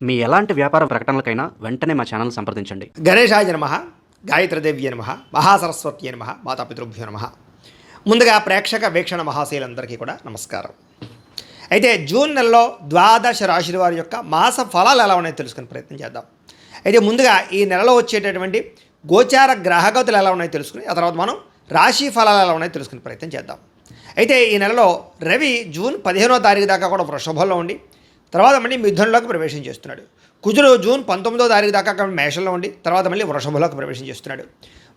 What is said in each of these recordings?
మీ ఎలాంటి వ్యాపార ప్రకటనలకైనా వెంటనే మా ఛానల్ సంప్రదించండి. గణేశాయ నమః, గాయత్రీదేవ్య నమః, మహాసరస్వత్యై నమః, మాతాపితృభ్యో నమః. ముందుగా ప్రేక్షక వీక్షణ మహాశయులందరికీ కూడా నమస్కారం. అయితే జూన్ నెలలో ద్వాదశ రాశుల వారి యొక్క మాస ఫలాలు ఎలా ఉన్నాయో తెలుసుకునే ప్రయత్నం చేద్దాం. అయితే ముందుగా ఈ నెలలో వచ్చేటటువంటి గోచార గ్రహగతులు ఎలా ఉన్నాయో తెలుసుకుని ఆ తర్వాత మనం రాశి ఫలాలు ఎలా ఉన్నాయో తెలుసుకునే ప్రయత్నం చేద్దాం. అయితే ఈ నెలలో రవి జూన్ 15వ తారీఖు దాకా కూడా వృషభంలో ఉండి తర్వాత మళ్ళీ మిథునంలోకి ప్రవేశం చేస్తున్నాడు. కుజుడు జూన్ 19వ తారీఖు దాకా మేషంలో ఉండి తర్వాత మళ్ళీ వృషభంలోకి ప్రవేశం చేస్తున్నాడు.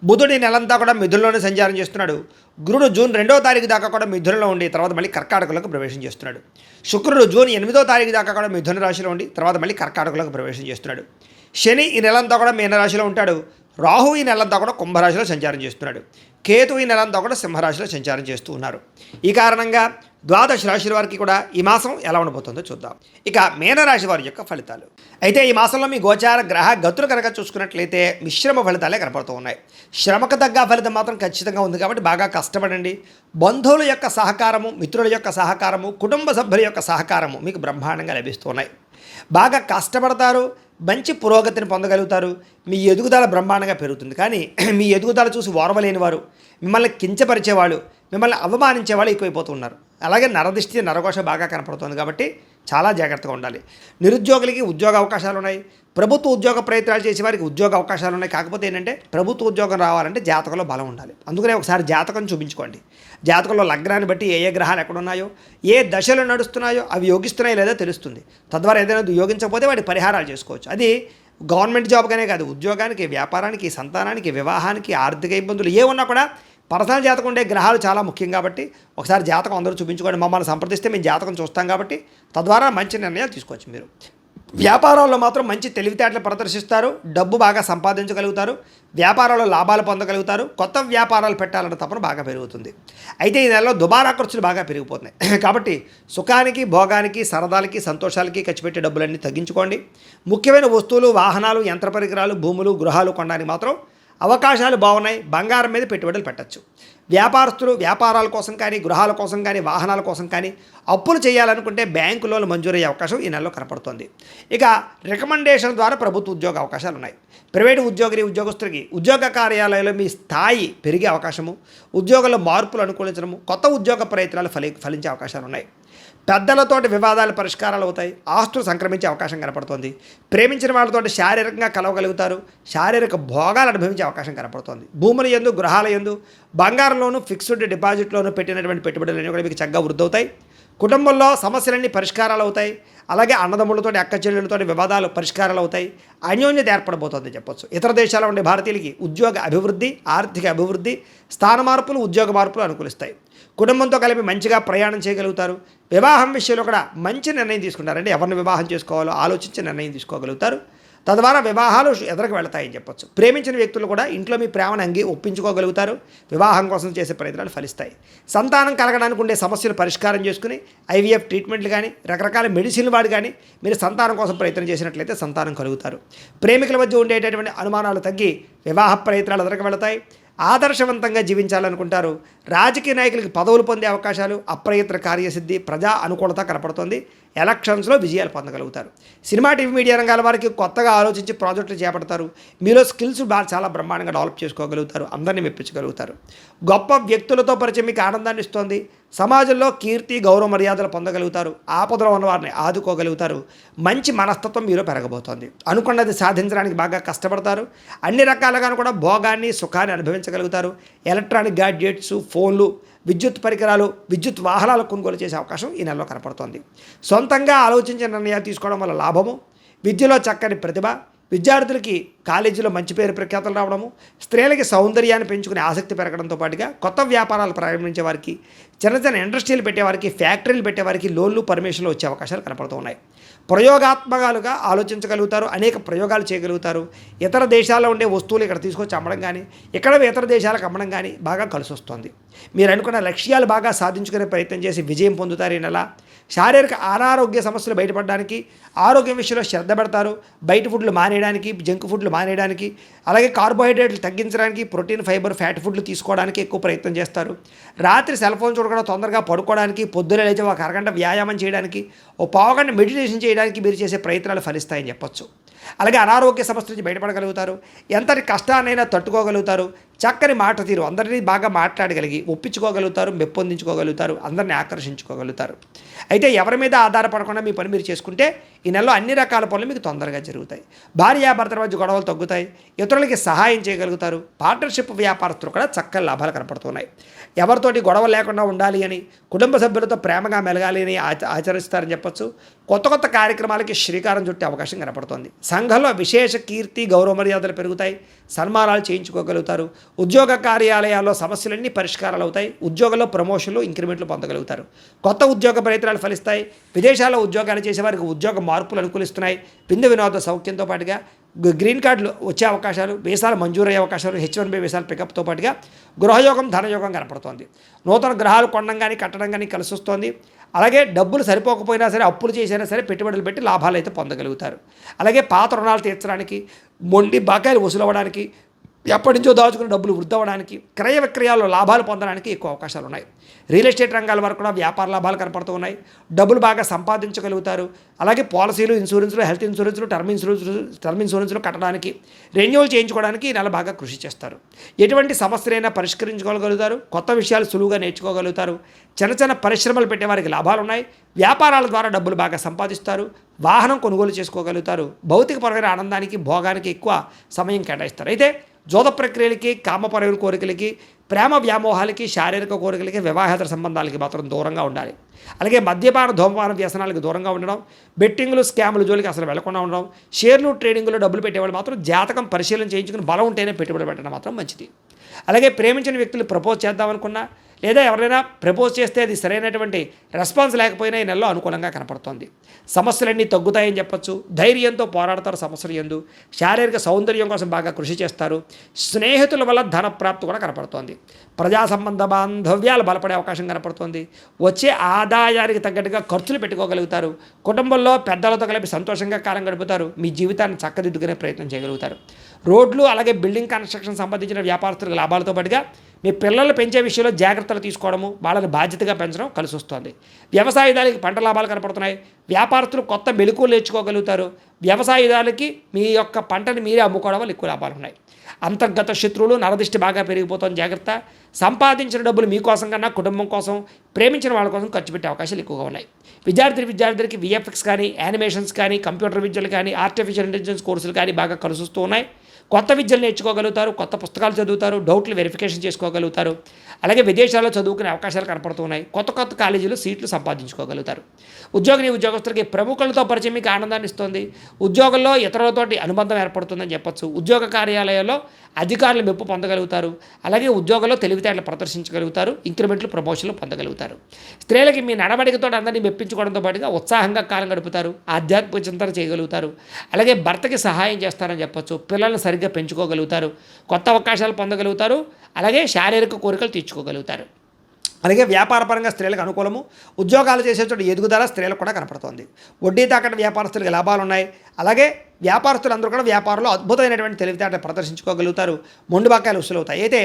బుధుడు ఈ నెలంతా కూడా మిథునంలోనే సంచారం చేస్తున్నాడు. గురుడు జూన్ 2వ తారీఖు దాకా కూడా మిథునంలో ఉండి తర్వాత మళ్ళీ కర్కాటకంలోకి ప్రవేశం చేస్తున్నాడు. శుక్రుడు జూన్ 8వ తారీఖు దాకా కూడా మిథున రాశిలో ఉండి తర్వాత మళ్ళీ కర్కాటకంలోకి ప్రవేశం చేస్తున్నాడు. శని ఈ నెలంతా కూడా మీనరాశిలో ఉంటాడు. రాహు ఈ నెలంతా కూడా కుంభరాశిలో సంచారం చేస్తున్నాడు. కేతు ఈ నెలంతా కూడా సింహరాశిలో సంచారం చేస్తూ ఉన్నారు. ఈ కారణంగా ద్వాదశ రాశుల వారికి కూడా ఈ మాసం ఎలా ఉండబోతుందో చూద్దాం. ఇక మీనరాశి వారి యొక్క ఫలితాలు. అయితే ఈ మాసంలో మీ గోచార గ్రహ గతులు కనుక చూసుకున్నట్లయితే మిశ్రమ ఫలితాలే కనపడుతూ ఉన్నాయి. శ్రమకు తగ్గ ఫలితం మాత్రం ఖచ్చితంగా ఉంది కాబట్టి బాగా కష్టపడండి. బంధువుల యొక్క సహకారము, మిత్రుల యొక్క సహకారము, కుటుంబ సభ్యుల యొక్క సహకారము మీకు బ్రహ్మాండంగా లభిస్తున్నాయి. బాగా కష్టపడతారు, మంచి పురోగతిని పొందగలుగుతారు. మీ ఎదుగుదల బ్రహ్మాండంగా పెరుగుతుంది. కానీ మీ ఎదుగుదల చూసి ఓర్వలేని వారు, మిమ్మల్ని కించపరిచేవాళ్ళు, మిమ్మల్ని అవమానించే వాళ్ళు ఎక్కువైపోతున్నారు. అలాగే నరదిష్టి నరఘోష బాగా కనపడుతుంది కాబట్టి చాలా జాగ్రత్తగా ఉండాలి. నిరుద్యోగులకి ఉద్యోగ అవకాశాలు ఉన్నాయి. ప్రభుత్వ ఉద్యోగ ప్రయత్నాలు చేసే వారికి ఉద్యోగ అవకాశాలు ఉన్నాయి. కాకపోతే ఏంటంటే ప్రభుత్వ ఉద్యోగం రావాలంటే జాతకంలో బలం ఉండాలి. అందుకనే ఒకసారి జాతకం చూపించుకోండి. జాతకంలో లగ్నాన్ని బట్టి ఏ ఏ గ్రహాలు ఎక్కడున్నాయో, ఏ దశలు నడుస్తున్నాయో అవి యోగిస్తున్నాయో లేదో తెలుస్తుంది. తద్వారా ఏదైనా యోగించకపోతే వాటి పరిహారాలు చేసుకోవచ్చు. అది గవర్నమెంట్ జాబ్గానే కాదు, ఉద్యోగానికి, వ్యాపారానికి, సంతానానికి, వివాహానికి, ఆర్థిక ఇబ్బందులు ఏ ఉన్నా కూడా పర్సనల్ జాతకం ఉండే గ్రహాలు చాలా ముఖ్యం కాబట్టి ఒకసారి జాతకం అందరూ చూపించుకోండి. మమ్మల్ని సంప్రదిస్తే మేము జాతకం చూస్తాం కాబట్టి తద్వారా మంచి నిర్ణయాలు తీసుకోవచ్చు. మీరు వ్యాపారాల్లో మాత్రం మంచి తెలివితేటలు ప్రదర్శిస్తారు. డబ్బు బాగా సంపాదించగలుగుతారు. వ్యాపారాల్లో లాభాలు పొందగలుగుతారు. కొత్త వ్యాపారాలు పెట్టాలన్న తపన బాగా పెరుగుతుంది. అయితే ఈ నెలలో దుబారా ఖర్చులు బాగా పెరిగిపోతున్నాయి కాబట్టి సుఖానికి, భోగానికి, సరదాలకి, సంతోషాలకి ఖర్చు పెట్టే డబ్బులన్నీ తగ్గించుకోండి. ముఖ్యమైన వస్తువులు, వాహనాలు, యంత్ర పరికరాలు, భూములు, గృహాలు కొనడానికి మాత్రం అవకాశాలు బాగున్నాయి. బంగారం మీద పెట్టుబడులు పెట్టచ్చు. వ్యాపారస్తులు వ్యాపారాల కోసం కానీ, గృహాల కోసం కానీ, వాహనాల కోసం కానీ అప్పులు చేయాలనుకుంటే బ్యాంకు లోన్లు మంజూరయ్యే అవకాశం ఈ నెలలో కనపడుతుంది. ఇక రికమెండేషన్ ద్వారా ప్రభుత్వ ఉద్యోగ అవకాశాలు ఉన్నాయి. ప్రైవేటు ఉద్యోగస్తులకి ఉద్యోగ కార్యాలయాల్లో మీ స్థాయి పెరిగే అవకాశము, ఉద్యోగంలో మార్పులు అనుకూలించడము, కొత్త ఉద్యోగ ప్రయత్నాలు ఫలించే అవకాశాలు ఉన్నాయి. పెద్దలతోటి వివాదాలు పరిష్కారాలు అవుతాయి. ఆస్తులు సంక్రమించే అవకాశం కనపడుతోంది. ప్రేమించిన వాళ్ళతోటి శారీరకంగా కలవగలుగుతారు. శారీరక భోగాలు అనుభవించే అవకాశం కనపడుతోంది. భూముల యందు, గృహాల యందు, బంగారంలోనూ, ఫిక్స్డ్ డిపాజిట్లోనూ పెట్టినటువంటి పెట్టుబడులన్నీ కూడా మీకు చక్కగా వృద్ధి అవుతాయి. కుటుంబంలో సమస్యలన్నీ పరిష్కారాలు అవుతాయి. అలాగే అన్నదమ్ములతోటి, అక్క చెల్లెళ్ళతోటి వివాదాలు పరిష్కారాలు అవుతాయి. అన్యోన్యత ఏర్పడబోతోంది చెప్పొచ్చు. ఇతర దేశాల్లో ఉండే భారతీయులకి ఉద్యోగ అభివృద్ధి, ఆర్థిక అభివృద్ధి, స్థాన మార్పులు, ఉద్యోగ మార్పులు అనుకూలిస్తాయి. కుటుంబంతో కలిపి మంచిగా ప్రయాణం చేయగలుగుతారు. వివాహం విషయంలో కూడా మంచి నిర్ణయం తీసుకుంటారంటే ఎవరిని వివాహం చేసుకోవాలో ఆలోచించి నిర్ణయం తీసుకోగలుగుతారు. తద్వారా వివాహాలు ఎదురుకు వెళతాయని చెప్పొచ్చు. ప్రేమించిన వ్యక్తులు కూడా ఇంట్లో మీ ప్రేమను ఒప్పించుకోగలుగుతారు. వివాహం కోసం చేసే ప్రయత్నాలు ఫలిస్తాయి. సంతానం కలగడానికి ఉండే సమస్యలు పరిష్కారం చేసుకుని ఐవీఎఫ్ ట్రీట్మెంట్లు కానీ, రకరకాల మెడిసిన్ వాడు కానీ మీరు సంతానం కోసం ప్రయత్నం చేసినట్లయితే సంతానం కలుగుతారు. ప్రేమికుల మధ్య ఉండేటటువంటి అనుమానాలు తగ్గి వివాహ ప్రయత్నాలు ఎదురుకు వెళతాయి. ఆదర్శవంతంగా జీవించాలనుకుంటారు. రాజకీయ నాయకులకి పదవులు పొందే అవకాశాలు, అప్రయత్న కార్యసిద్ధి, ప్రజా అనుకూలత కనపడుతుంది. ఎలక్షన్స్లో విజయాలు పొందగలుగుతారు. సినిమా, టీవీ, మీడియా రంగాల వారికి కొత్తగా ఆలోచించి ప్రాజెక్టులు చేపడతారు. మీలో స్కిల్స్ చాలా బ్రహ్మాండంగా డెవలప్ చేసుకోగలుగుతారు. అందరినీ మెప్పించగలుగుతారు. గొప్ప వ్యక్తులతో పరిచయం మీకు ఆనందాన్ని ఇస్తుంది. సమాజంలో కీర్తి, గౌరవ మర్యాదలు పొందగలుగుతారు. ఆపదలో ఉన్న వారిని ఆదుకోగలుగుతారు. మంచి మనస్తత్వం మీలో పెరగబోతోంది. అనుకున్నది సాధించడానికి బాగా కష్టపడతారు. అన్ని రకాలుగాను కూడా భోగాన్ని, సుఖాన్ని అనుభవించగలుగుతారు. ఎలక్ట్రానిక్ గ్యాడ్జెట్స్, ఫోన్లు, విద్యుత్ పరికరాలు, విద్యుత్ వాహనాలు కొనుగోలు చేసే అవకాశం ఈ నెలలో కనపడుతోంది. సొంతంగా ఆలోచించిన నిర్ణయాలు తీసుకోవడం వల్ల లాభము, విద్యలో చక్కని ప్రతిభ, విద్యార్థులకి కాలేజీలో మంచి పేరు ప్రఖ్యాతలు రావడము, స్త్రీలకి సౌందర్యాన్ని పెంచుకునే ఆసక్తి పెరగడంతో పాటుగా కొత్త వ్యాపారాలు ప్రారంభించే వారికి, చిన్న చిన్న ఇండస్ట్రీలు పెట్టేవారికి, ఫ్యాక్టరీలు పెట్టేవారికి లోన్లు, పర్మిషన్లు వచ్చే అవకాశాలు కనపడుతూ ఉన్నాయి. ప్రయోగాత్మకాలుగా ఆలోచించగలుగుతారు. అనేక ప్రయోగాలు చేయగలుగుతారు. ఇతర దేశాల్లో ఉండే వస్తువులు ఇక్కడ తీసుకొచ్చి అమ్మడం కానీ, ఇక్కడ ఇతర దేశాలకు అమ్మడం కానీ బాగా కలిసి వస్తుంది. మీరు అనుకున్న లక్ష్యాలు బాగా సాధించుకునే ప్రయత్నం చేసి విజయం పొందుతారు ఈ నెల. శారీరక అనారోగ్య సమస్యలు బయటపడడానికి ఆరోగ్యం విషయంలో శ్రద్ధ పెడతారు. బయట ఫుడ్లు మానేయడానికి, జంక్ ఫుడ్లు మానేయడానికి, అలాగే కార్బోహైడ్రేట్లు తగ్గించడానికి, ప్రోటీన్, ఫైబర్, ఫ్యాట్ ఫుడ్లు తీసుకోవడానికి ఎక్కువ ప్రయత్నం చేస్తారు. రాత్రి సెల్ ఫోన్ చూడకుండా తొందరగా పడుకోవడానికి, పొద్దున లేచి ఒక అరగంట వ్యాయామం చేయడానికి, ఓ పావుగంట మెడిటేషన్ చేయడానికి మీరు చేసే ప్రయత్నాలు ఫలిస్తాయని చెప్పొచ్చు. అలాగే అనారోగ్య సమస్య నుంచి బయటపడగలుగుతారు. ఎంతటి కష్టాన్నైనా తట్టుకోగలుగుతారు. చక్కని మాట తీరు, అందరినీ బాగా మాట్లాడగలిగి ఒప్పించుకోగలుగుతారు, మెప్పొందించుకోగలుగుతారు, అందరినీ ఆకర్షించుకోగలుగుతారు. అయితే ఎవరి మీద ఆధారపడకుండా మీ పని మీరు చేసుకుంటే ఈ నెలలో అన్ని రకాల పనులు మీకు తొందరగా జరుగుతాయి. భార్యాభర్తల మధ్య గొడవలు తగ్గుతాయి. ఇతరులకి సహాయం చేయగలుగుతారు. పార్ట్నర్షిప్ వ్యాపారస్తులు కూడా చక్కని లాభాలు కనపడుతున్నాయి. ఎవరితోటి గొడవ లేకుండా ఉండాలి అని, కుటుంబ సభ్యులతో ప్రేమగా మెలగాలి అని ఆచరిస్తారని చెప్పొచ్చు. కొత్త కొత్త కార్యక్రమాలకి శ్రీకారం చుట్టే అవకాశం కనపడుతోంది. సంఘంలో విశేష కీర్తి, గౌరవ మర్యాదలు పెరుగుతాయి. సన్మానాలు చేయించుకోగలుగుతారు. ఉద్యోగ కార్యాలయాల్లో సమస్యలన్నీ పరిష్కారాలు అవుతాయి. ఉద్యోగంలో ప్రమోషన్లు, ఇంక్రిమెంట్లు పొందగలుగుతారు. కొత్త ఉద్యోగ ప్రయత్నాలు ఫలిస్తాయి. విదేశాల్లో ఉద్యోగాలు చేసే వారికి ఉద్యోగ మార్పులు అనుకూలిస్తున్నాయి. విందు వినోద సౌఖ్యంతో పాటుగా గ్రీన్ కార్డులు వచ్చే అవకాశాలు, వీసాలు మంజూరయ్యే అవకాశాలు, H1B వీసాలు పికప్తో పాటుగా గృహయోగం, ధనయోగం కనపడుతోంది. నూతన గ్రహాలు కొనడం కానీ కట్టడం కానీ కలిసి వస్తోంది. అలాగే డబ్బులు సరిపోకపోయినా సరే, అప్పులు చేసినా సరే పెట్టుబడులు పెట్టి లాభాలు అయితే పొందగలుగుతారు. అలాగే పాత రుణాలు తీర్చడానికి, మొండి బకాయిలు వసూలు అవ్వడానికి, ఎప్పటి నుంచో దాచుకున్న డబ్బులు వృద్ధి అవ్వడానికి, క్రయ విక్రయాల్లో లాభాలు పొందడానికి ఎక్కువ అవకాశాలు ఉన్నాయి. రియల్ ఎస్టేట్ రంగాల వరకు కూడా వ్యాపార లాభాలు కనపడుతూ ఉన్నాయి. డబ్బులు బాగా సంపాదించగలుగుతారు. అలాగే పాలసీలు, ఇన్సూరెన్స్లు, హెల్త్ ఇన్సూరెన్స్లు, టర్మ్ ఇన్సూరెన్స్లు కట్టడానికి, రెన్యూవల్ చేయించుకోవడానికి ఈ నెల బాగా కృషి చేస్తారు. ఎటువంటి సమస్యలైనా పరిష్కరించుకోగలుగుతారు. కొత్త విషయాలు సులువుగా నేర్చుకోగలుగుతారు. చిన్న చిన్న పరిశ్రమలు పెట్టే వారికి లాభాలు ఉన్నాయి. వ్యాపారాల ద్వారా డబ్బులు బాగా సంపాదిస్తారు. వాహనం కొనుగోలు చేసుకోగలుగుతారు. భౌతికపరమైన ఆనందానికి, భోగానికి ఎక్కువ సమయం కేటాయిస్తారు. అయితే జోద ప్రక్రియలకి, కామపరమైన కోరికలకి, ప్రేమ వ్యామోహాలకి, శారీరక కోరికలకి, వివాహేతర సంబంధాలకి మాత్రం దూరంగా ఉండాలి. అలాగే మద్యపాన, ధూమపాన వ్యసనాలకు దూరంగా ఉండడం, బెట్టింగ్లు, స్కాములు జోలికి అసలు వెళ్లకుండా ఉండడం, షేర్లు, ట్రేడింగ్లో డబ్బులు పెట్టేవాళ్ళు మాత్రం జాతకం పరిశీలన చేయించుకుని బలం ఉంటేనే పెట్టుబడి పెట్టడం మాత్రం మంచిది. అలాగే ప్రేమించిన వ్యక్తులు ప్రపోజ్ చేద్దామనుకున్నా, లేదా ఎవరైనా ప్రపోజ్ చేస్తే అది సరైనటువంటి రెస్పాన్స్ లేకపోయినా ఈ నెలలో అనుకూలంగా కనపడుతోంది. సమస్యలన్నీ తగ్గుతాయని చెప్పొచ్చు. ధైర్యంతో పోరాడతారు సమస్యలు యందు. శారీరక సౌందర్యం కోసం బాగా కృషి చేస్తారు. స్నేహితుల వల్ల ధన ప్రాప్తి కూడా కనపడుతోంది. ప్రజా సంబంధ బాంధవ్యాలు బలపడే అవకాశం కనపడుతోంది. వచ్చే ఆదాయానికి తగ్గట్టుగా ఖర్చులు పెట్టుకోగలుగుతారు. కుటుంబంలో పెద్దలతో కలిపి సంతోషంగా కాలం గడుపుతారు. మీ జీవితాన్ని చక్కదిద్దుకునే ప్రయత్నం చేయగలుగుతారు. రోడ్లు, అలాగే బిల్డింగ్ కన్స్ట్రక్షన్ సంబంధించిన వ్యాపారస్తులకు లాభాలతో పాటుగా మీ పిల్లలు పెంచే విషయంలో జాగ్రత్తలు తీసుకోవడము, వాళ్ళని బాధ్యతగా పెంచడం కలిసి వస్తుంది. వ్యవసాయదారులకి పంట లాభాలు కనపడుతున్నాయి. వ్యాపారస్తులు కొత్త మెలకువలు నేర్చుకోగలుగుతారు. వ్యవసాయదారులకి మీ యొక్క పంటని మీరే అమ్ముకోవడం వల్ల ఎక్కువ లాభాలు ఉన్నాయి. అంతర్గత శత్రువులు, నరదిష్టి బాగా పెరిగిపోతుంది, జాగ్రత్త. సంపాదించిన డబ్బులు మీకోసం కన్నా కుటుంబం కోసం, ప్రేమించిన వాళ్ళ కోసం ఖర్చు పెట్టే అవకాశాలు ఎక్కువగా ఉన్నాయి. విద్యార్థులకి VFX కానీ, యానిమేషన్స్ కానీ, కంప్యూటర్ విద్యలు కానీ, ఆర్టిఫిషియల్ ఇంటెలిజెన్స్ కోర్సులు కానీ బాగా కలిసి వస్తూ ఉన్నాయి. కొత్త విద్యలు నేర్చుకోగలుగుతారు. కొత్త పుస్తకాలు చదువుతారు. డౌట్లు వెరిఫికేషన్ చేసుకోగలుగుతారు. అలాగే విదేశాల్లో చదువుకునే అవకాశాలు కనపడుతున్నాయి. కొత్త కొత్త కాలేజీలు సీట్లు సంపాదించుకోగలుగుతారు. ఉద్యోగులకి ప్రముఖులతో పరిచయం మీకు ఆనందాన్ని ఇస్తుంది. ఉద్యోగంలో ఇతరులతోటి అనుబంధం ఏర్పడుతుందని చెప్పొచ్చు. ఉద్యోగ కార్యాలయాల్లో అధికారులు మెప్పు పొందగలుగుతారు. అలాగే ఉద్యోగంలో తెలివితేటలు ప్రదర్శించగలుగుతారు. ఇంక్రిమెంట్లు, ప్రమోషన్లు పొందగలుగుతారు. స్త్రీలకి మీ నడవడికతో అందరినీ మెప్పించుకోవడంతో పాటుగా ఉత్సాహంగా కాలం గడుపుతారు. ఆధ్యాత్మిక చింతన చేయగలుగుతారు. అలాగే భర్తకి సహాయం చేస్తారని చెప్పొచ్చు. పిల్లల్ని సరిగ్గా పెంచుకోగలుగుతారు. కొత్త అవకాశాలు పొందగలుగుతారు. అలాగే శారీరక కోరికలు తీర్చుకోగలుగుతారు. అలాగే వ్యాపారపరంగా స్త్రీలకు అనుకూలము. ఉద్యోగాలు చేసే చోట ఎదుగుదల స్త్రీలకు కూడా కనపడుతోంది. వడ్డీ తాకట్టు వ్యాపారస్తులకు లాభాలు ఉన్నాయి. అలాగే వ్యాపారస్తులందరూ కూడా వ్యాపారంలో అద్భుతమైనటువంటి తెలివితేటలు ప్రదర్శించుకోగలుగుతారు. మొండి బకాయిలు వసూలవుతాయి. అయితే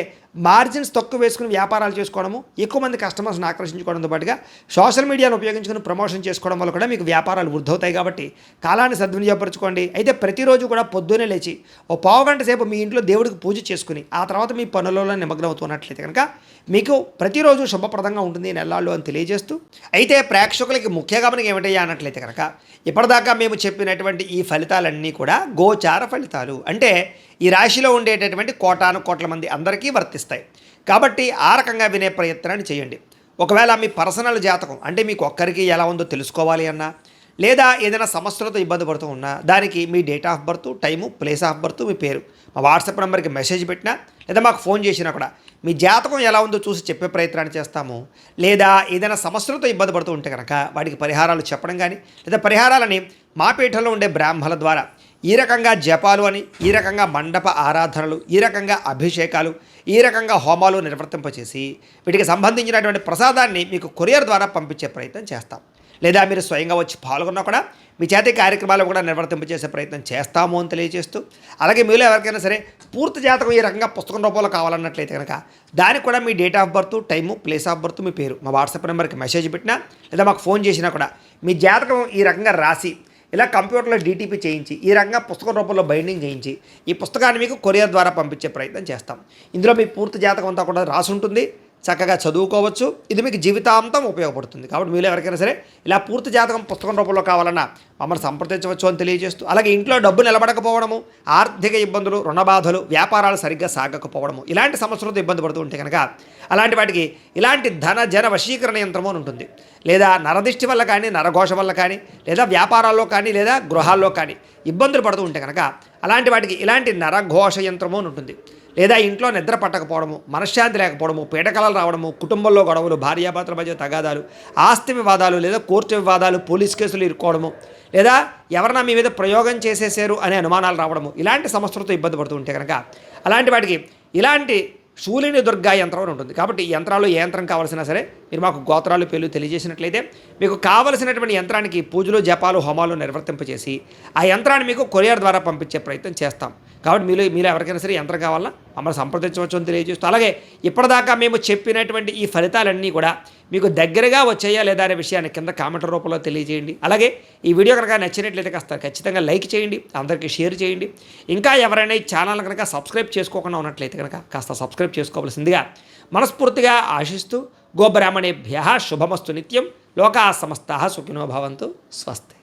మార్జిన్స్ తక్కువ వేసుకుని వ్యాపారాలు చేసుకోవడము, ఎక్కువ మంది కస్టమర్స్ని ఆకర్షించుకోవడంతో పాటుగా సోషల్ మీడియాను ఉపయోగించుకుని ప్రమోషన్ చేసుకోవడం వల్ల కూడా మీకు వ్యాపారాలు వృద్ధి అవుతాయి. కాబట్టి కాలాన్ని సద్వినియోగపరచుకోండి. అయితే ప్రతిరోజు కూడా పొద్దున్నే లేచి ఓ పావుగంట సేపు మీ ఇంట్లో దేవుడికి పూజ చేసుకుని ఆ తర్వాత మీ పనులలో నిమగ్నం అవుతున్నట్లయితే కనుక మీకు ప్రతిరోజు శుభప్రదంగా ఉంటుంది ఈ నెలల్లో అని తెలియజేస్తూ, అయితే ప్రేక్షకులకి ముఖ్య గమనిక ఏమిటయ్యా అన్నట్లయితే కనుక ఇప్పటిదాకా మేము చెప్పినటువంటి ఈ ఫలితాలన్నీ కూడా గోచార ఫలితాలు. అంటే ఈ రాశిలో ఉండేటటువంటి కోటాను కోట్ల మంది అందరికీ వర్తిస్తాయి. కాబట్టి ఆ రకంగా వినే ప్రయత్నాన్ని చేయండి. ఒకవేళ మీ పర్సనల్ జాతకం అంటే మీకు ఒక్కరికి ఎలా ఉందో తెలుసుకోవాలి అన్నా, లేదా ఏదైనా సమస్యలతో ఇబ్బంది పడుతూ ఉన్నా దానికి మీ date of birth, time, place of birth, మీ పేరు మా వాట్సాప్ నెంబర్కి మెసేజ్ పెట్టినా లేదా మాకు ఫోన్ చేసినా కూడా మీ జాతకం ఎలా ఉందో చూసి చెప్పే ప్రయత్నాన్ని చేస్తాము. లేదా ఏదైనా సమస్యలతో ఇబ్బంది పడుతూ ఉంటే కనుక వాటికి పరిహారాలు చెప్పడం కానీ లేదా పరిహారాలని మా పీఠంలో ఉండే బ్రాహ్మణుల ద్వారా ఈ రకంగా జపాలు అని, ఈ రకంగా మండప ఆరాధనలు, ఈ రకంగా అభిషేకాలు, ఈ రకంగా హోమాలు నిర్వర్తింపచేసి వీటికి సంబంధించినటువంటి ప్రసాదాన్ని మీకు కొరియర్ ద్వారా పంపించే ప్రయత్నం చేస్తాం. లేదా మీరు స్వయంగా వచ్చి పాల్గొన్నా కూడా మీ చేతి కార్యక్రమాలు కూడా నిర్వర్తింపజేసే ప్రయత్నం చేస్తాము అని తెలియజేస్తూ, అలాగే మీలో ఎవరికైనా సరే పూర్తి జాతకం ఈ రకంగా పుస్తకం రూపంలో కావాలన్నట్లయితే కనుక దానికి కూడా మీ date of birth, time, place of birth, మీ పేరు మా వాట్సాప్ నెంబర్కి మెసేజ్ పెట్టినా లేదా మాకు ఫోన్ చేసినా కూడా మీ జాతకం ఈ రకంగా రాసి ఇలా కంప్యూటర్లో డీటీపీ చేయించి ఈ రకంగా పుస్తకం రూపంలో బైండింగ్ చేయించి ఈ పుస్తకాన్ని మీకు కొరియర్ ద్వారా పంపించే ప్రయత్నం చేస్తాం. ఇందులో మీ పూర్తి జాతకం అంతా కూడా రాసి ఉంటుంది, చక్కగా చదువుకోవచ్చు. ఇది మీకు జీవితాంతం ఉపయోగపడుతుంది. కాబట్టి మీలో ఎవరికైనా సరే ఇలా పూర్తి జాతకం పుస్తకం రూపంలో కావాలన్నా మమ్మల్ని సంప్రదించవచ్చు అని తెలియజేస్తూ, అలాగే ఇంట్లో డబ్బు నిలబడకపోవడము, ఆర్థిక ఇబ్బందులు, రుణ బాధలు, వ్యాపారాలు సరిగ్గా సాగకపోవడము, ఇలాంటి సమస్యలతో ఇబ్బంది పడుతూ ఉంటే కనుక అలాంటి వాటికి ఇలాంటి ధన జన వశీకరణ యంత్రము అని ఉంటుంది. లేదా నరదిష్టి వల్ల కానీ, నరఘోష వల్ల కానీ, లేదా వ్యాపారాల్లో కానీ, లేదా గృహాల్లో కానీ ఇబ్బందులు పడుతూ ఉంటే కనుక అలాంటి వాటికి ఇలాంటి నరఘోష యంత్రము అని ఉంటుంది. లేదా ఇంట్లో నిద్ర పట్టకపోవడము, మనశ్శాంతి లేకపోవడము, పీడకలలు రావడము, కుటుంబంలో గొడవలు, భార్యాభర్తల మధ్య తగాదాలు, ఆస్తి వివాదాలు, లేదా కోర్టు వివాదాలు, పోలీస్ కేసులు ఇరుక్కోవడము, లేదా ఎవరైనా మీ మీద ప్రయోగం చేసేసారు అనే అనుమానాలు రావడము, ఇలాంటి సమస్యలతో ఇబ్బంది పడుతూ ఉంటే కనుక అలాంటి వాటికి ఇలాంటి శూలిని దుర్గా యంత్రం అని ఉంటుంది. కాబట్టి ఈ యంత్రాలు ఏ యంత్రం కావాల్సినా సరే మీరు మాకు గోత్రాలు పేర్లు తెలియజేసినట్లయితే మీకు కావలసినటువంటి యంత్రానికి పూజలు, జపాలు, హోమాలు నిర్వర్తింపచేసి ఆ యంత్రాన్ని మీకు కొరియర్ ద్వారా పంపించే ప్రయత్నం చేస్తాం. కాబట్టి మీలో ఎవరికైనా సరే యంత్రం కావాలన్నా మమ్మల్ని సంప్రదించవచ్చు అని తెలియజేస్తూ, అలాగే ఇప్పటిదాకా మేము చెప్పినటువంటి ఈ ఫలితాలన్నీ కూడా మీకు దగ్గరగా వచ్చాయా లేదా అనే విషయాన్ని కింద కామెంట్ల రూపంలో తెలియజేయండి. అలాగే ఈ వీడియో కనుక నచ్చినట్లయితే కాస్త ఖచ్చితంగా లైక్ చేయండి, అందరికీ షేర్ చేయండి. ఇంకా ఎవరైనా ఈ ఛానల్ కనుక సబ్స్క్రైబ్ చేసుకోకుండా ఉన్నట్లయితే కనుక కాస్త సబ్స్క్రైబ్ చేసుకోవాల్సిందిగా మనస్ఫూర్తిగా ఆశిస్తూ, గోబ్రాహ్మణేభ్యః శుభమస్తు నిత్యం, లోకాః సమస్తాః సుఖినో భవంతు. స్వస్తి.